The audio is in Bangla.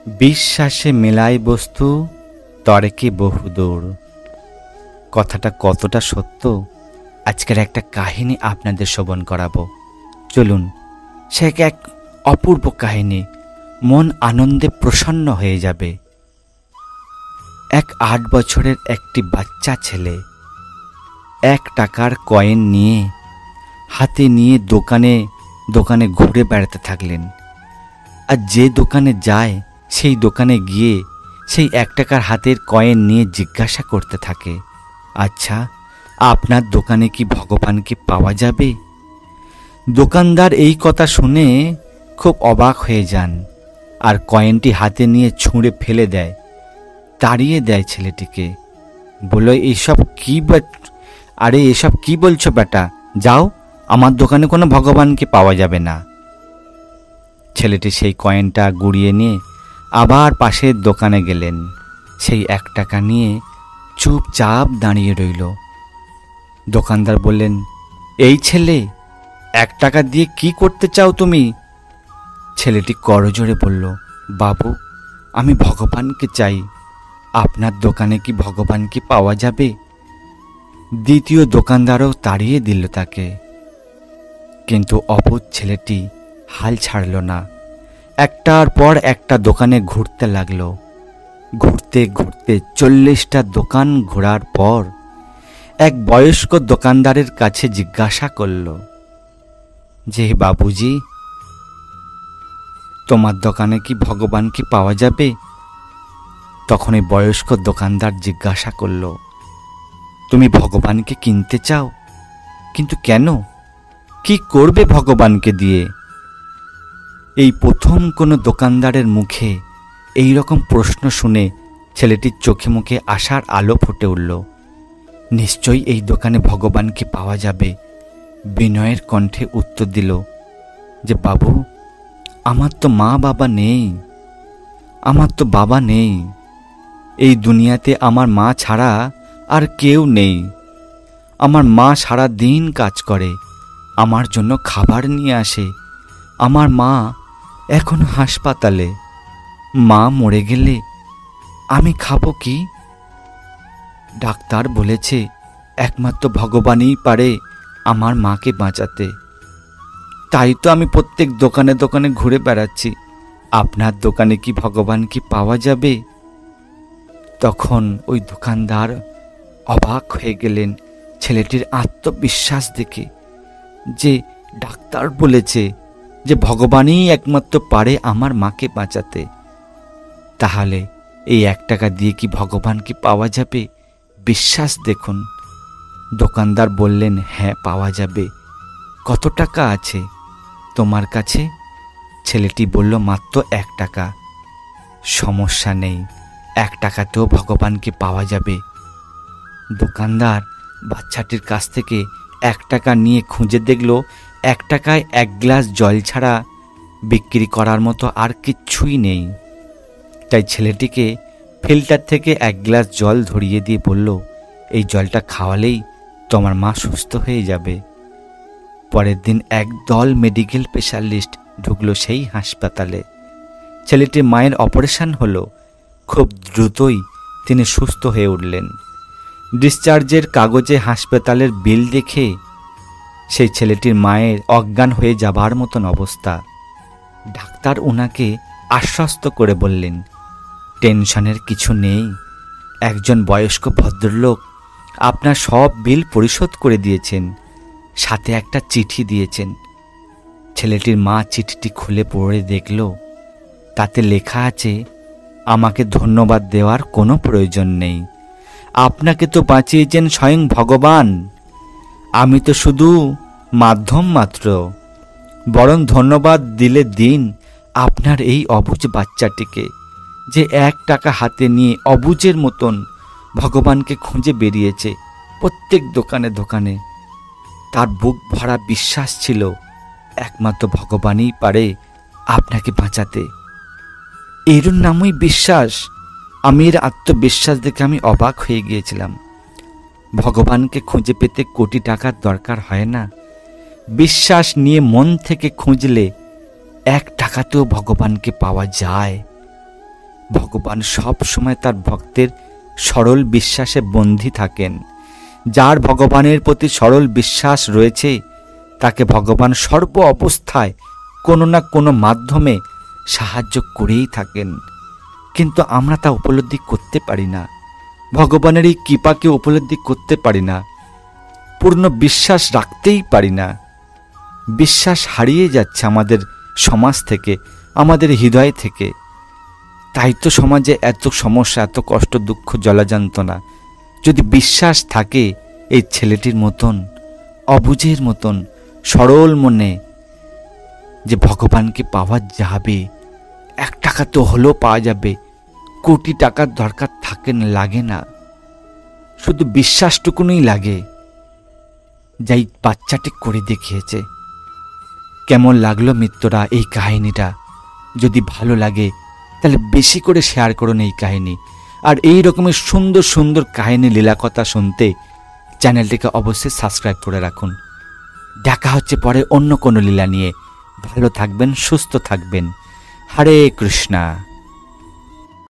বিশ্বাসে মেলায় বস্তু, তর্কে বহুদূর। কথাটা কতটা সত্য আজকের একটা কাহিনী আপনাদের শ্রবণ করাবো। চলুন, সে এক অপূর্ব কাহিনী, মন আনন্দে প্রসন্ন হয়ে যাবে। এক 8 বছরের একটি বাচ্চা ছেলে 1 টাকার কয়েন নিয়ে হাতে নিয়ে দোকানে দোকানে ঘুরে বেড়াতে থাকলেন। আর যে দোকানে যায় সেই দোকানে গিয়ে সেই 1 টাকার হাতের কয়েন নিয়ে জিজ্ঞাসা করতে থাকে, আচ্ছা, আপনার দোকানে কি ভগবানকে পাওয়া যাবে? দোকানদার এই কথা শুনে খুব অবাক হয়ে যান আর কয়েনটি হাতে নিয়ে ছুঁড়ে ফেলে দেয়, তাড়িয়ে দেয় ছেলেটিকে। বলল, এসব কি বলছো বেটা? যাও, আমার দোকানে কোনো ভগবানকে পাওয়া যাবে না। ছেলেটি সেই কয়েনটা গুড়িয়ে নিয়ে আবার পাশের দোকানে গেলেন। সেই 1 টাকা নিয়ে চুপচাপ দাঁড়িয়ে রইল। দোকানদার বললেন, এই ছেলে, 1 টাকা দিয়ে কি করতে চাও তুমি? ছেলেটি করজোড়ে বলল, বাবু, আমি ভগবানকে চাই। আপনার দোকানে কি ভগবানকে পাওয়া যাবে? দ্বিতীয় দোকানদারও তাড়িয়ে দিল তাকে। কিন্তু অবুঝ ছেলেটি হাল ছাড়ল না। একটার পর একটা দোকানে ঘুরতে লাগলো। ঘুরতে ঘুরতে 40টা দোকান ঘোরার পর এক বয়স্ক দোকানদারের কাছে জিজ্ঞাসা করল যে, বাবুজি, তোমার দোকানে কি ভগবানকে পাওয়া যাবে? তখন এই বয়স্ক দোকানদার জিজ্ঞাসা করল, তুমি ভগবানকে কিনতে চাও? কিন্তু কেন? কি করবে ভগবানকে দিয়ে? এই প্রথম কোনো দোকানদারের মুখে এই রকম প্রশ্ন শুনে ছেলেটির চোখে মুখে আশার আলো ফুটে উঠল। নিশ্চয়ই এই দোকানে ভগবানকে পাওয়া যাবে। বিনয়ের কণ্ঠে উত্তর দিল যে, বাবু, আমার তো মা বাবা নেই, আমার তো বাবা নেই। এই দুনিয়াতে আমার মা ছাড়া আর কেউ নেই। আমার মা সারা দিন কাজ করে, আমার জন্য খাবার নিয়ে আসে। আমার মা এখন হাসপাতালে। মা মরে গেলে আমি খাবো কি? ডাক্তার বলেছে একমাত্র ভগবানই পারে আমার মাকে বাঁচাতে। তাই তো আমি প্রত্যেক দোকানে দোকানে ঘুরে বেড়াচ্ছি। আপনার দোকানে কি ভগবানকে পাওয়া যাবে? তখন ওই দোকানদার অবাক হয়ে গেলেন ছেলেটির আত্মবিশ্বাস দেখে, যে ডাক্তার বলেছে যে ভগবানই একমাত্র পারে আমার মাকে বাঁচাতে। তাহলে এই 1 টাকা দিয়ে কি ভগবানকে পাওয়া যাবে? বিশ্বাস দেখুন। দোকানদার বললেন, হ্যাঁ, পাওয়া যাবে। কত টাকা আছে তোমার কাছে? ছেলেটি বলল, মাত্র 1 টাকা। সমস্যা নেই, 1 টাকাতেও ভগবানকে পাওয়া যাবে। দোকানদার বাচ্চাটির কাছ থেকে 1 টাকা নিয়ে খুঁজে দেখল 1 টাকায় 1 গ্লাস জল ছাড়া বিক্রি করার মতো আর কিচ্ছুই নেই। তাই ছেলেটিকে ফিল্টার থেকে 1 গ্লাস জল ধরিয়ে দিয়ে বলল, এই জলটা খাওয়ালেই তোমার মা সুস্থ হয়ে যাবে। পরের দিন একদল মেডিকেল স্পেশালিস্ট ঢুকলো সেই হাসপাতালে। ছেলেটির মায়ের অপারেশন হলো। খুব দ্রুতই তিনি সুস্থ হয়ে উঠলেন। ডিসচার্জের কাগজে হাসপাতালের বিল দেখে সেই ছেলেটির মায়ের অজ্ঞান হয়ে যাবার মতন অবস্থা। ডাক্তার ওনাকে আশ্বস্ত করে বললেন, টেনশনের কিছু নেই। একজন বয়স্ক ভদ্রলোক আপনার সব বিল পরিশোধ করে দিয়েছেন, সাথে একটা চিঠি দিয়েছেন। ছেলেটির মা চিঠিটি খুলে পড়ে দেখল, তাতে লেখা আছে, আমাকে ধন্যবাদ দেওয়ার কোনো প্রয়োজন নেই। আপনাকে তো বাঁচিয়েছেন স্বয়ং ভগবান। আমি তো শুধু মাধ্যম মাত্র। বরং ধন্যবাদ দিলে দিন আপনার এই অবুঝ বাচ্চাটিকে, যে 1 টাকা হাতে নিয়ে অবুঝের মতন ভগবানকে খুঁজে বেরিয়েছে প্রত্যেক দোকানে দোকানে। তার বুক ভরা বিশ্বাস ছিল একমাত্র ভগবানই পারে আপনাকে বাঁচাতে। এর নামই বিশ্বাস। আমি এর আত্মবিশ্বাস দেখে আমি অবাক হয়ে গিয়েছিলাম। ভগবানকে খুঁজে পেতে কোটি টাকার দরকার হয় না। বিশ্বাস নিয়ে মন থেকে খুঁজলে 1 টাকাতেও ভগবানকে পাওয়া যায়। ভগবান সব সময় তার ভক্তের সরল বিশ্বাসে বন্দী থাকেন। যার ভগবানের প্রতি সরল বিশ্বাস রয়েছে তাকে ভগবান সর্ব অবস্থায় কোনো না কোনো মাধ্যমে সাহায্য করেই থাকেন। কিন্তু আমরা তা উপলব্ধি করতে পারি না, ভগবানের এই কৃপাকে উপলব্ধি করতে পারি না, পূর্ণ বিশ্বাস রাখতেই পারি না। বিশ্বাস হারিয়ে যাচ্ছে আমাদের সমাজ থেকে, আমাদের হৃদয় থেকে। তাই তো সমাজে এত সমস্যা, এত কষ্ট, দুঃখ, জলাযন্ত্রণা। যদি বিশ্বাস থাকে এই ছেলেটির মতন, অবুঝের মতন সরল মনে যে ভগবানকে পাওয়া যাবে, 1 টাকা তো হলেও পাওয়া যাবে, কোটি টাকার দরকার লাগে না, শুধু বিশ্বাসটুকুনই লাগে। যাই বাচ্চাটি করে দেখিয়েছে। কেমন লাগলো মিত্ররা এই কাহিনীটা? যদি ভালো লাগে তাহলে বেশি করে শেয়ার করুন এই কাহিনী। আর এই রকমের সুন্দর সুন্দর কাহিনী, লীলাকথা শুনতে চ্যানেলটিকে অবশ্যই সাবস্ক্রাইব করে রাখুন। দেখা হচ্ছে পরে অন্য কোনো লীলা নিয়ে। ভালো থাকবেন, সুস্থ থাকবেন। হরে কৃষ্ণা।